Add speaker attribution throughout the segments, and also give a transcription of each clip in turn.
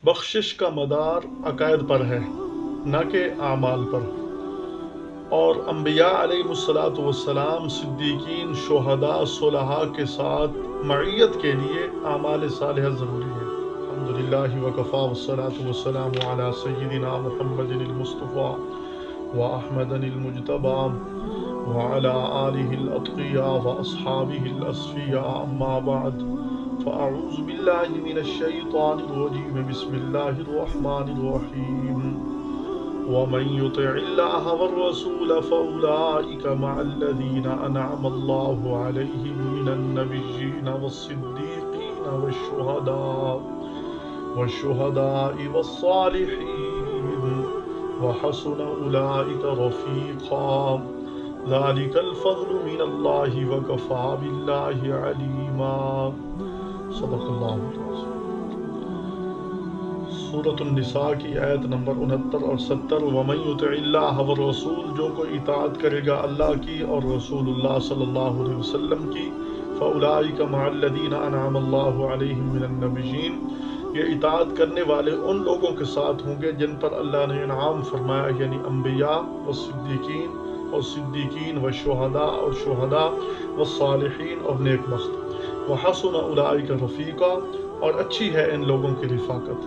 Speaker 1: بخشش کا مدار عقائد پر ہے نہ کہ اعمال پر، اور انبیاء علیہ الصلاۃ والسلام، صدیقین، شہداء، صلحاء کے ساتھ معیت کے لیے اعمال صالحہ ضروری ہے۔ الحمدللہ وکفیٰ والصلاۃ والسلام علی سیدنا محمد المصطفیٰ واحمد المجتبیٰ وعلى آلہ الاتقیاء واصحابہ الاصفیاء، اما بعد فاعوذ باللہ من الشیطان الرجیم، بسم اللہ الرحمن الرحیم۔ ومن يطع الله والرسول فأولئك مع الذين أنعم الله عليهم من النبيين والصديقين والشهداء والصالحين وحسن أولئك رفيقا، ذلك الفضل من الله وكفى بالله عليما۔ صدق اللہ العظیم۔ سورۃ النساء کی آیت نمبر 69 اور 70۔ وَمَن يُطِعِ اللَّهَ وَالرَّسُولَ، جو کوئی اطاعت کرے گا اللہ کی اور رسول اللہ صلی اللہ علیہ وسلم کی، فَأُولَئِكَ مَعَ الَّذِينَ أَنْعَمَ اللَّهُ عَلَيْهِم مِّنَ النَّبِيِّينَ، یہ اطاعت کرنے والے ان لوگوں کے ساتھ ہوں گے جن پر اللہ نے انعام فرمایا، یعنی انبیاء والصدیقین والشہداء اور شہداء والصالحین اور نیک بخت، وَحَسُنَ أُولَئِكَ رَفِيقًا، اور اچھی ہے ان لوگوں کی رفاقت۔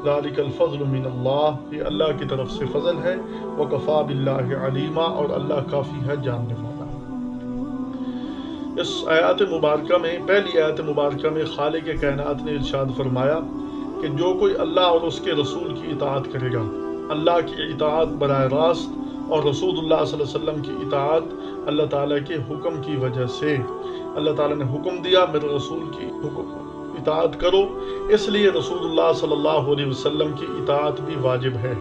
Speaker 1: ذالک الفضل من اللہ، یہ اللہ کی طرف سے فضل ہے، وکفیٰ باللہ علیما، اور اللہ کافی ہے جاننے والا۔ اس آیات مبارکہ میں، پہلی آیت مبارکہ میں خالق کائنات نے ارشاد فرمایا کہ جو کوئی اللہ اور اس کے رسول کی اطاعت کرے گا، اللہ کی اطاعت براہ راست اور رسول اللہ صلی اللہ علیہ وسلم کی اطاعت اللہ تعالیٰ کے حکم کی وجہ سے، اللہ تعالیٰ نے حکم دیا میرے رسول کی اطاعت کرو، اس لیے رسول اللہ صلی اللہ علیہ وسلم کی اطاعت بھی واجب ہے۔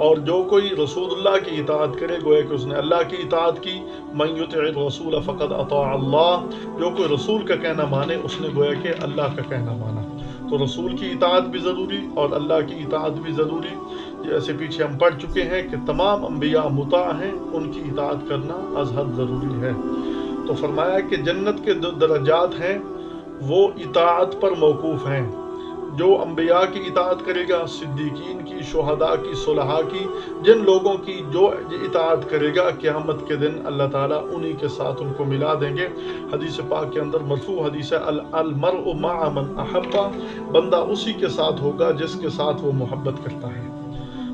Speaker 1: اور جو کوئی رسول اللہ کی اطاعت کرے گویا کہ اس نے اللہ کی اطاعت کی۔ من یطع الرسول فقد اطاع اللہ، جو کوئی رسول کا کہنا مانے اس نے گویا کہ اللہ کا کہنا مانا۔ تو رسول کی اطاعت بھی ضروری اور اللہ کی اطاعت بھی ضروری، جیسے پیچھے ہم پڑھ چکے ہیں کہ تمام انبیاء مطاع ہیں، ان کی اطاعت کرنا از حد ضروری ہے۔ تو فرمایا کہ جنت کے جو درجات ہیں وہ اطاعت پر موقوف ہیں۔ جو انبیاء کی اطاعت کرے گا، صدیقین کی، شہداء کی، صلحاء کی، جن لوگوں کی جو اطاعت کرے گا، قیامت کے دن اللہ تعالیٰ انہی کے ساتھ ان کو ملا دیں گے۔ حدیث پاک کے اندر مرفوع حدیث ہے، المرء مع من احب، بندہ اسی کے ساتھ ہوگا جس کے ساتھ وہ محبت کرتا ہے۔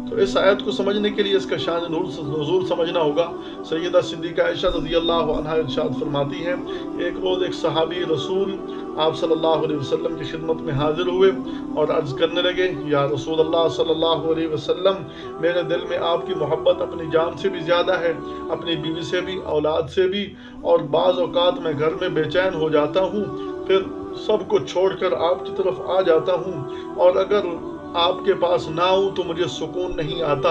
Speaker 1: تو اس آیت کو سمجھنے کے لیے اس کا شان نزول سمجھنا ہوگا۔ سیدہ صدیقہ عائشہ رضی اللہ عنہا ارشاد فرماتی ہیں، ایک روز ایک صحابی رسول آپ صلی اللہ علیہ وسلم کی خدمت میں حاضر ہوئے اور عرض کرنے لگے، یا رسول اللہ صلی اللہ علیہ وسلم، میرے دل میں آپ کی محبت اپنی جان سے بھی زیادہ ہے، اپنی بیوی سے بھی، اولاد سے بھی، اور بعض اوقات میں گھر میں بے چین ہو جاتا ہوں، پھر سب کو چھوڑ کر آپ کی طرف آ جاتا ہوں، اور اگر آپ کے پاس نہ ہوں تو مجھے سکون نہیں آتا،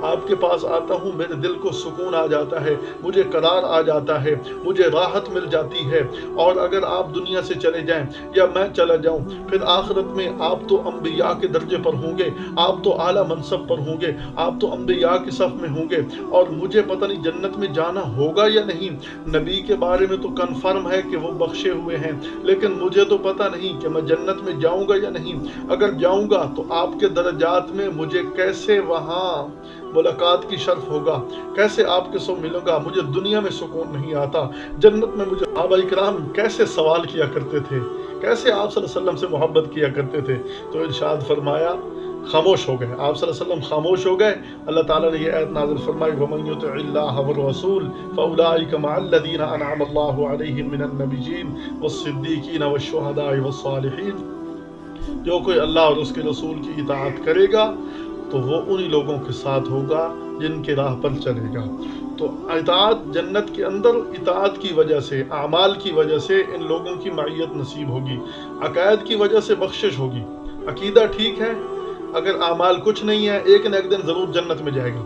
Speaker 1: آپ کے پاس آتا ہوں میرے دل کو سکون آ جاتا ہے، مجھے قرار آ جاتا ہے، مجھے راحت مل جاتی ہے۔ اور اگر آپ دنیا سے چلے جائیں یا میں چلا جاؤں، پھر آخرت میں آپ تو انبیاء کے درجے پر ہوں گے، آپ تو اعلیٰ منصب پر ہوں گے، آپ تو انبیاء کی صف میں ہوں گے، اور مجھے پتہ نہیں جنت میں جانا ہوگا یا نہیں۔ نبی کے بارے میں تو کنفرم ہے کہ وہ بخشے ہوئے ہیں، لیکن مجھے تو پتہ نہیں کہ میں جنت میں جاؤں گا یا نہیں۔ اگر جاؤں گا تو آپ کے درجات میں مجھے کیسے وہاں ملاقات کی شرف ہوگا، کیسے آپ کے ساتھ ملوں گا، مجھے دنیا میں سکون نہیں آتا۔ جنت میں مجھے صحابہ کرام کیسے سوال کیا کرتے تھے، کیسے آپ صلی اللہ علیہ وسلم سے محبت کیا کرتے تھے۔ تو ارشاد فرمایا، خاموش ہو گئے آپ صلی اللہ علیہ وسلم، خاموش ہو گئے۔ اللہ تعالیٰ نے یہ آیت نازل فرمائی، وَمَن يُطِعِ اللَّهَ وَالرَّسُولَ فَأُولَئِكَ مَعَ الَّذِينَ أَنْعَمَ اللَّهُ عَلَيْهِم مِّنَ النَّبِيِّينَ وَالصِّدِّيقِينَ وَالشُّهَدَاءِ وَالصَّالِحِينَ۔ جو کوئی اللہ اور اس کے رسول کی اطاعت کرے گا تو وہ انہی لوگوں کے ساتھ ہوگا جن کے راہ پر چلے گا۔ تو اطاعت جنت کے اندر اطاعت کی وجہ سے، اعمال کی وجہ سے ان لوگوں کی معیت نصیب ہوگی، عقائد کی وجہ سے بخشش ہوگی۔ عقیدہ ٹھیک ہے، اگر اعمال کچھ نہیں ہے، ایک نہ ایک دن ضرور جنت میں جائے گا۔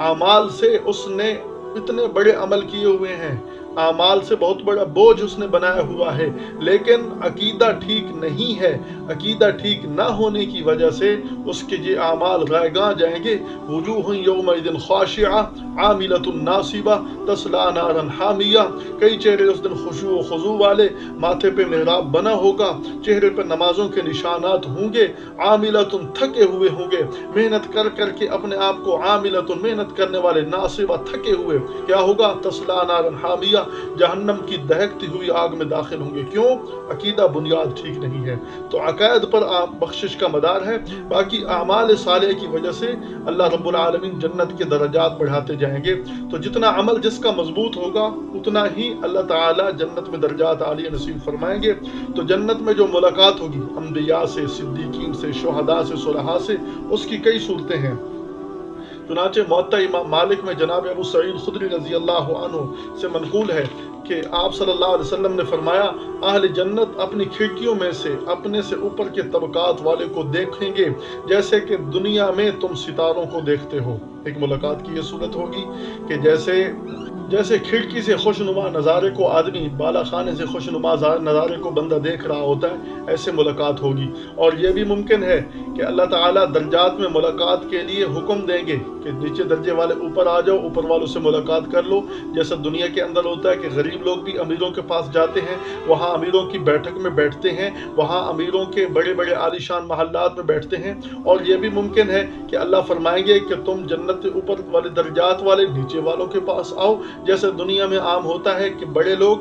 Speaker 1: اعمال سے اس نے اتنے بڑے عمل کیے ہوئے ہیں، اعمال سے بہت بڑا بوجھ اس نے بنایا ہوا ہے، لیکن عقیدہ ٹھیک نہیں ہے، عقیدہ ٹھیک نہ ہونے کی وجہ سے اس کے یہ اعمال رائگاں جائیں گے. وجوہ یومئذ خاشعہ عاملۃ ناصبہ تصلی نارا حامیہ. کئی چہرے اس دن خشوع و خضوع والے، ماتھے پہ محراب بنا ہوگا، چہرے پہ نمازوں کے نشانات ہوں گے. عاملۃ تھکے ہوئے ہوں گے، محنت کر کر کے اپنے آپ کو، عاملۃ محنت کرنے والے، ناصبہ تھکے ہوئے. کیا ہوگا؟ تصلی نارا حامیہ، جہنم کی دہکتی ہوئی آگ میں داخل ہوں گے. کیوں؟ عقیدہ بنیاد ٹھیک نہیں ہے. تو عقائد پر بخشش کا مدار ہے. باقی اعمال صالح کی وجہ سے اللہ رب العالمین جنت کے درجات بڑھاتے جائیں گے. تو جتنا عمل جس کا مضبوط ہوگا اتنا ہی اللہ تعالیٰ جنت میں درجات عالیہ نصیب فرمائیں گے. تو جنت میں جو ملاقات ہوگی انبیاء سے، صدیقین سے، شہداء سے، صلحاء سے، اس کی کئی صورتیں ہیں. چنانچہ موطا امام مالک میں جناب ابو سعید خدری رضی اللہ عنہ سے منقول ہے کہ آپ صلی اللہ علیہ وسلم نے فرمایا، اہل جنت اپنی کھڑکیوں میں سے اپنے سے اوپر کے طبقات والے کو دیکھیں گے جیسے کہ دنیا میں تم ستاروں کو دیکھتے ہو. ایک ملاقات کی یہ صورت ہوگی کہ جیسے کھڑکی سے خوشنما نظارے کو آدمی، بالا خانے سے خوشنما نظارے کو بندہ دیکھ رہا ہوتا ہے، ایسے ملاقات ہوگی. اور یہ بھی ممکن ہے کہ اللہ تعالیٰ درجات میں ملاقات کے لیے حکم دیں گے کہ نیچے درجے والے اوپر آ جاؤ، اوپر والوں سے ملاقات کر لو. جیسا دنیا کے اندر ہوتا ہے کہ غریب لوگ بھی امیروں کے پاس جاتے ہیں، وہاں امیروں کی بیٹھک میں بیٹھتے ہیں، وہاں امیروں کے بڑے بڑے عالیشان محلات میں بیٹھتے ہیں. اور یہ بھی ممکن ہے کہ اللہ فرمائیں گے کہ تم جنت کے اوپر والے درجات والے نیچے والوں کے پاس آؤ. جیسے دنیا میں عام ہوتا ہے کہ بڑے لوگ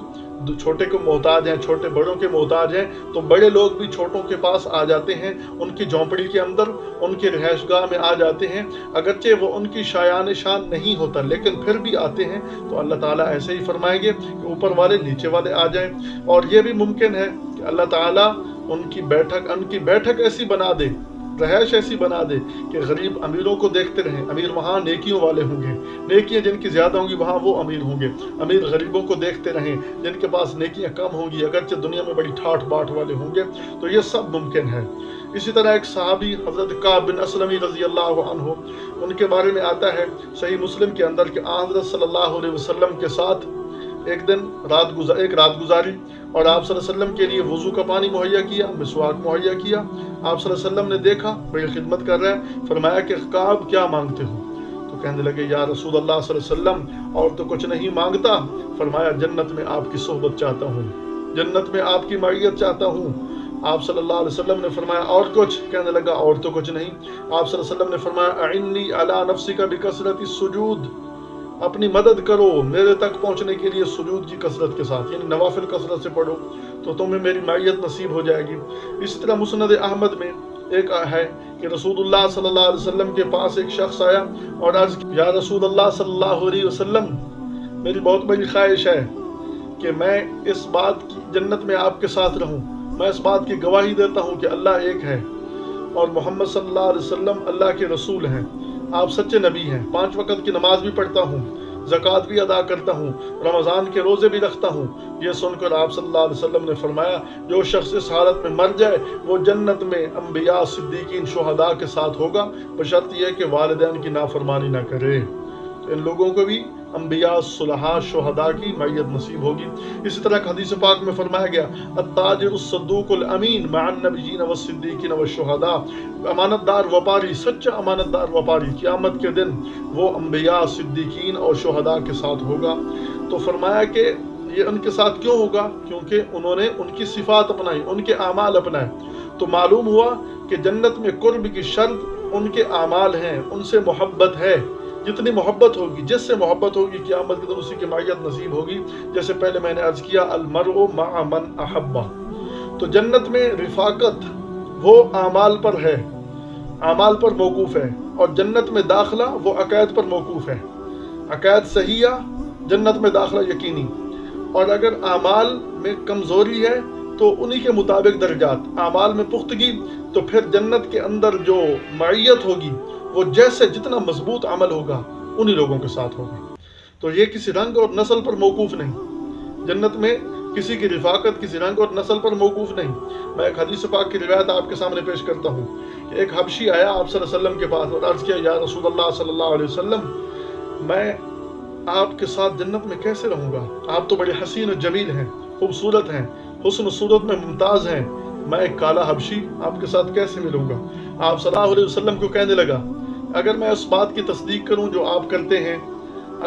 Speaker 1: چھوٹے کو محتاج ہیں، چھوٹے بڑوں کے محتاج ہیں، تو بڑے لوگ بھی چھوٹوں کے پاس آ جاتے ہیں، ان کی جھونپڑی کے اندر، ان کی رہائش گاہ میں آ جاتے ہیں. اگرچہ وہ ان کی شایان شان نہیں ہوتا لیکن پھر بھی آتے ہیں. تو اللہ تعالیٰ ایسے ہی فرمائیں گے کہ اوپر والے نیچے والے آ جائیں. اور یہ بھی ممکن ہے کہ اللہ تعالیٰ ان کی بیٹھک ایسی بنا دے، رہائش ایسی بنا دے کہ غریب امیروں کو دیکھتے رہیں. امیر وہاں نیکیوں والے ہوں گے، نیکیاں جن کی زیادہ ہوں گی وہاں وہ امیر ہوں گے. امیر غریبوں کو دیکھتے رہیں جن کے پاس نیکیاں کم ہوں گی، اگرچہ دنیا میں بڑی ٹھاٹ باٹ والے ہوں گے. تو یہ سب ممکن ہے. اسی طرح ایک صحابی حضرت کعب بن اسلم رضی اللہ عنہ، ان کے بارے میں آتا ہے صحیح مسلم کے اندر کہ حضرت صلی اللہ علیہ وسلم کے ساتھ ایک رات گزاری اور آپ صلی اللہ علیہ وسلم کے لیے وضو کا پانی مہیا کیا، مسواک مہیا کیا. آپ صلی اللہ علیہ وسلم نے دیکھا بڑی خدمت کر رہا ہے، فرمایا کہ کعب کیا مانگتے ہو؟ تو کہنے لگے یا رسول اللہ صلی اللہ علیہ وسلم اور تو کچھ نہیں مانگتا. فرمایا جنت میں آپ کی صحبت چاہتا ہوں، جنت میں آپ کی معیت چاہتا ہوں. آپ صلی اللہ علیہ وسلم نے فرمایا اور کچھ؟ کہنے لگا اور تو کچھ نہیں. آپ صلی اللہ علیہ وسلم نے فرمایا اعنی علی نفسک بکثرت السجود، اپنی مدد کرو میرے تک پہنچنے کے لیے سجود کی کثرت کے ساتھ، یعنی نوافل کثرت سے پڑھو تو تمہیں میری معیت نصیب ہو جائے گی. اسی طرح مسند احمد میں ایک ہے کہ رسول اللہ صلی اللہ علیہ وسلم کے پاس ایک شخص آیا اور عرض کیا، یا رسول اللہ صلی اللہ علیہ وسلم میری بہت بڑی خواہش ہے کہ میں اس بات کی جنت میں آپ کے ساتھ رہوں. میں اس بات کی گواہی دیتا ہوں کہ اللہ ایک ہے اور محمد صلی اللہ علیہ وسلم اللہ کے رسول ہیں، آپ سچے نبی ہیں، 5 وقت کی نماز بھی پڑھتا ہوں، زکوٰۃ بھی ادا کرتا ہوں، رمضان کے روزے بھی رکھتا ہوں. یہ سن کر آپ صلی اللہ علیہ وسلم نے فرمایا جو شخص اس حالت میں مر جائے وہ جنت میں انبیاء، صدیقین، شہداء کے ساتھ ہوگا، بشرط یہ کہ والدین کی نافرمانی نہ کرے. تو ان لوگوں کو بھی انبیاء، صلحاء، شہداء کی معیت نصیب ہوگی. اسی طرح حدیث پاک میں فرمایا گیا التاجر الصدوق الامین مع النبیین والصدیقین والشہداء، امانت دار وپاری، سچا امانت دار وپاری قیامت کے دن وہ انبیاء، صدیقین اور شہداء کے ساتھ ہوگا. تو فرمایا کہ یہ ان کے ساتھ کیوں ہوگا؟ کیونکہ انہوں نے ان کی صفات اپنائی، ان کے اعمال اپنائے. تو معلوم ہوا کہ جنت میں قرب کی شرط ان کے اعمال ہیں، ان سے محبت ہے. جتنی محبت ہوگی، جس سے محبت ہوگی قیامت کے دن اسی کی معیت نصیب ہوگی. جیسے پہلے میں نے عرض کیا المرء مع من احبہ. تو جنت میں رفاقت وہ اعمال پر ہے، اعمال پر موقوف ہے، اور جنت میں داخلہ وہ عقائد پر موقوف ہے. عقائد صحیحہ، جنت میں داخلہ یقینی. اور اگر اعمال میں کمزوری ہے تو انہی کے مطابق درجات. اعمال میں پختگی تو پھر جنت کے اندر جو معیت ہوگی وہ جیسے جتنا مضبوط عمل ہوگا انہی لوگوں کے ساتھ ہوگا. تو یہ کسی رنگ اور نسل پر موقوف نہیں. جنت میں کسی کی رفاقت کسی رنگ اور نسل پر موقوف نہیں. میں ایک حدیث پاک کی روایت آپ کے سامنے پیش کرتا ہوں کہ ایک حبشی آیا آپ صلی اللہ علیہ وسلم کے پاس اور عرض کیا یا رسول اللہ صلی اللہ علیہ وسلم میں آپ کے ساتھ جنت میں کیسے رہوں گا؟ آپ تو بڑے حسین و جمیل ہیں، خوبصورت ہیں، حسن و صورت میں ممتاز ہیں، میں ایک کالا حبشی آپ کے ساتھ کیسے ملوں گا؟ آپ صلی اللہ علیہ وسلم کو کہنے لگا اگر میں اس بات کی تصدیق کروں جو آپ کرتے ہیں،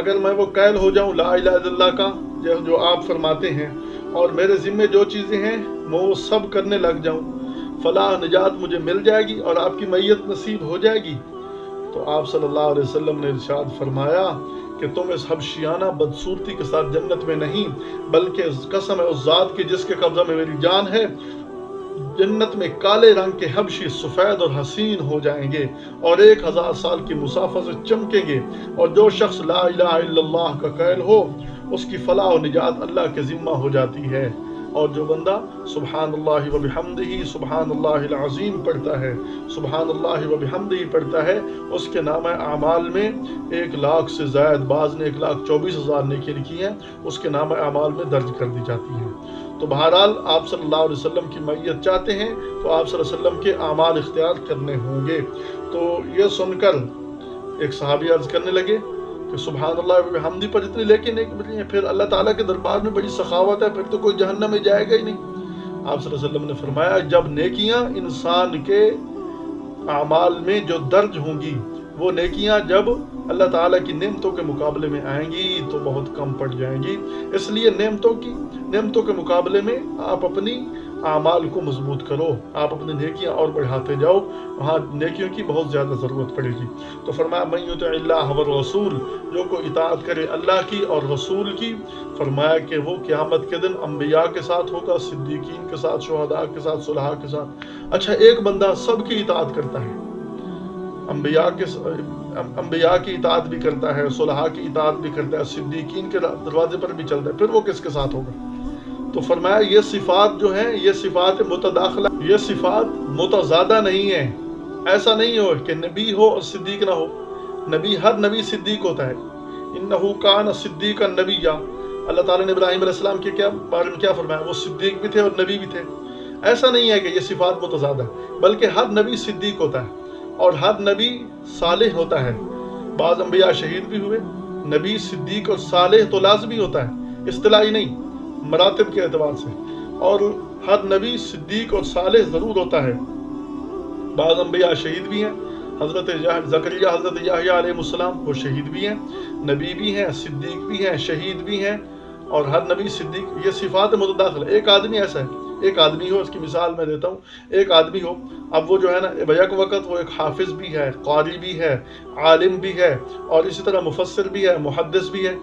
Speaker 1: اگر میں وہ قائل ہو جاؤں لا الہ الا اللہ کا جو آپ فرماتے ہیں، اور میرے ذمے جو چیزیں ہیں میں وہ سب کرنے لگ جاؤں، فلاح نجات مجھے مل جائے گی اور آپ کی میت نصیب ہو جائے گی۔ تو آپ صلی اللہ علیہ وسلم نے ارشاد فرمایا کہ تم اس حبشیانہ بدصورتی کے ساتھ جنت میں نہیں، بلکہ قسم ہے اس ذات کی جس کے قبضہ میں میری جان ہے، جنت میں کالے رنگ کے حبشی سفید اور حسین ہو جائیں گے اور 1000 سال کی مسافت سے چمکیں گے، اور جو شخص لا الہ الا اللہ کا قائل ہو اس کی فلاح و نجات اللہ کے ذمہ ہو جاتی ہے۔ اور جو بندہ سبحان اللہ و بحمدہ سبحان اللہ العظیم پڑھتا ہے، سبحان اللہ و بحمدہ پڑھتا ہے، اس کے نامہ اعمال میں 1,00,000 سے زائد، بعض نے 1,24,000 نیکی لکھی ہیں، اس کے نامہ اعمال میں درج کر دی جاتی ہیں۔ تو بہرحال آپ صلی اللہ علیہ وسلم کی میت چاہتے ہیں تو آپ صلی اللہ علیہ وسلم کے اعمال اختیار کرنے ہوں گے۔ تو یہ سن کر ایک صحابی عرض کرنے لگے کہ سبحان اللہ و بحمدہ پر اتنی لیکن ایک ملی ہیں، پھر اللہ تعالیٰ کے دربار میں بڑی سخاوت ہے، پھر تو کوئی جہنم میں جائے گا ہی نہیں۔ آپ صلی اللہ علیہ وسلم نے فرمایا جب نیکیاں انسان کے اعمال میں جو درج ہوں گی، وہ نیکیاں جب اللہ تعالیٰ کی نعمتوں کے مقابلے میں آئیں گی تو بہت کم پڑ جائیں گی، اس لیے نعمتوں کے مقابلے میں آپ اپنی اعمال کو مضبوط کرو، آپ اپنی نیکیاں اور بڑھاتے جاؤ، وہاں نیکیوں کی بہت زیادہ ضرورت پڑے گی۔ تو فرمایا من یطع اللہ والرسول، جو کو اطاعت کرے اللہ کی اور رسول کی، فرمایا کہ وہ قیامت کے دن انبیاء کے ساتھ ہوگا، صدیقین کے ساتھ، شہداء کے ساتھ، صلحاء کے ساتھ۔ اچھا، ایک بندہ سب کی اطاعت کرتا ہے، انبیاء کی اطاعت بھی کرتا ہے، صلحاء کی اطاعت بھی کرتا ہے، صدیقین کے دروازے پر بھی چلتا ہے، پھر وہ کس کے ساتھ ہوگا؟ تو فرمایا یہ صفات جو ہیں یہ صفات متداخلہ، یہ صفات متضادہ نہیں ہیں۔ ایسا نہیں ہو کہ نبی ہو اور صدیق نہ ہو، ہر نبی صدیق ہوتا ہے۔ انہو کان صدیقا نبیا، اللہ تعالیٰ نے ابراہیم علیہ السلام کے بارے میں کیا فرمایا؟ وہ صدیق بھی تھے اور نبی بھی تھے۔ ایسا نہیں ہے کہ یہ صفات متضادہ ہے، بلکہ ہر نبی صدیق ہوتا ہے اور ہر نبی صالح ہوتا ہے۔ بعض انبیاء شہید بھی ہوئے، نبی صدیق اور صالح تو لازمی ہوتا ہے، اصطلاحی نہیں، مراتب کے اعتبار سے، اور ہر نبی صدیق اور صالح ضرور ہوتا ہے۔ بعض انبیاء شہید بھی ہیں، حضرت زکریا، حضرت یحییٰ علیہ السلام وہ شہید بھی ہیں، نبی بھی ہیں، صدیق بھی ہیں، شہید بھی ہیں، اور ہر نبی صدیق۔ یہ صفات متداخل۔ ایک آدمی ایسا ہے، ایک آدمی ہو، اس کی مثال میں دیتا ہوں، ایک آدمی ہو، اب وہ جو ہے نا بیک وقت وہ ایک حافظ بھی ہے، قاری بھی ہے، عالم بھی ہے، اور اسی طرح مفسر بھی ہے، محدث بھی ہے۔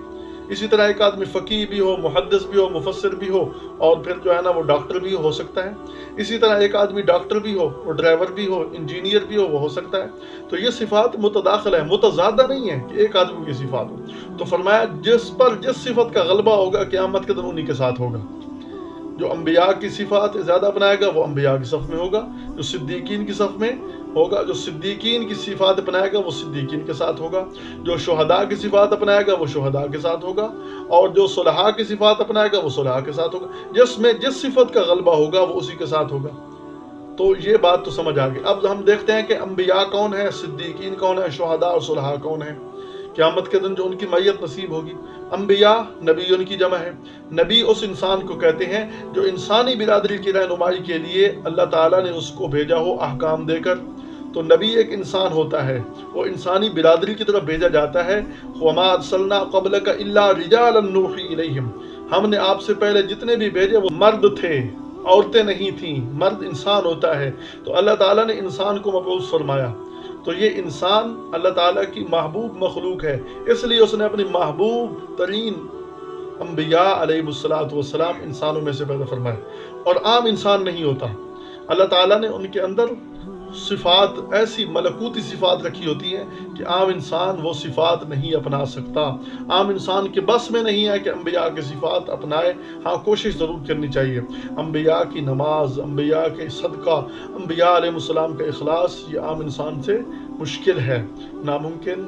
Speaker 1: اسی طرح ایک آدمی فقیہ بھی ہو، محدث بھی ہو، مفسر بھی ہو، اور پھر جو ہے نا وہ ڈاکٹر بھی ہو سکتا ہے۔ اسی طرح ایک آدمی ڈاکٹر بھی ہو، وہ ڈرائیور بھی ہو، انجینئر بھی ہو، وہ ہو سکتا ہے۔ تو یہ صفات متداخل ہے، متضادہ نہیں ہے کہ ایک آدمی کی صفات ہو۔ تو فرمایا جس صفت کا غلبہ ہوگا قیامت کے دن انہی کے ساتھ ہوگا۔ جو انبیاء کی صفات زیادہ اپنائے گا وہ انبیاء کی صف میں ہوگا، جو صدیقین کی صف میں ہوگا، جو صدیقین کی صفات اپنائے گا وہ صدیقین کے ساتھ ہوگا، جو شہداء کی صفات اپنائے گا وہ شہداء کے ساتھ ہوگا، اور جو صلحاء کی صفات اپنائے گا وہ صلحاء کے ساتھ ہوگا۔ جس میں جس صفت کا غلبہ ہوگا وہ اسی کے ساتھ ہوگا۔ تو یہ بات تو سمجھ آ گئی۔ اب ہم دیکھتے ہیں کہ انبیاء کون ہیں، صدیقین کون ہیں، شہداء اور صلحاء کون ہیں قیامت کے دن جو ان کی میت نصیب ہوگی۔ انبیاء نبی ان کی جمع ہے۔ نبی اس انسان کو کہتے ہیں جو انسانی برادری کی رہنمائی کے لیے اللہ تعالیٰ نے اس کو بھیجا ہو احکام دے کر۔ تو نبی ایک انسان ہوتا ہے، وہ انسانی برادری کی طرف بھیجا جاتا ہے۔ وَمَا أَرْسَلْنَا قَبْلَكَ إِلَّا رِجَالًا نُوحِي إِلَيْهِمْ، ہم نے آپ سے پہلے جتنے بھی بھیجے وہ مرد تھے، عورتیں نہیں تھیں، مرد انسان ہوتا ہے۔ تو اللہ تعالیٰ نے انسان کو مبعوث فرمایا، تو یہ انسان اللہ تعالیٰ کی محبوب مخلوق ہے، اس لیے اس نے اپنی محبوب ترین انبیاء علیہ السلام انسانوں میں سے پیدا فرمایا، اور عام انسان نہیں ہوتا۔ اللہ تعالیٰ نے ان کے اندر صفات، ایسی ملکوتی صفات رکھی ہوتی ہیں کہ عام انسان وہ صفات نہیں اپنا سکتا۔ عام انسان کے بس میں نہیں ہے کہ انبیاء کی صفات اپنائے، ہاں کوشش ضرور کرنی چاہیے۔ انبیاء کی نماز، انبیاء کے صدقہ، انبیاء علیہ السلام کا اخلاص، یہ عام انسان سے مشکل ہے، ناممکن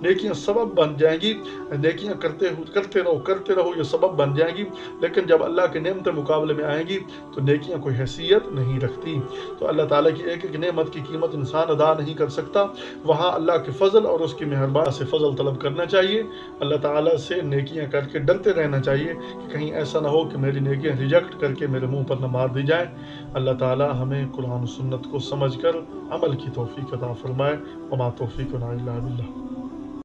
Speaker 1: نیکیاں سبب بن جائیں گی، نیکیاں کرتے رہو، یہ سبب بن جائیں گی، لیکن جب اللہ کی نعمتیں مقابلے میں آئیں گی تو نیکیاں کوئی حیثیت نہیں رکھتی۔ تو اللہ تعالیٰ کی ایک ایک نعمت کی قیمت انسان ادا نہیں کر سکتا، وہاں اللہ کے فضل اور اس کی مہربانی سے فضل طلب کرنا چاہیے، اللہ تعالیٰ سے نیکیاں کر کے ڈرتے رہنا چاہیے کہ کہیں ایسا نہ ہو کہ میری نیکیاں ریجیکٹ کر کے میرے منہ پر نہ مار دی جائیں۔ اللہ تعالیٰ ہمیں قرآن و سنت کو سمجھ کر عمل کی توفیق عطا فرمائے۔ وما توفیقنا الا باللہ۔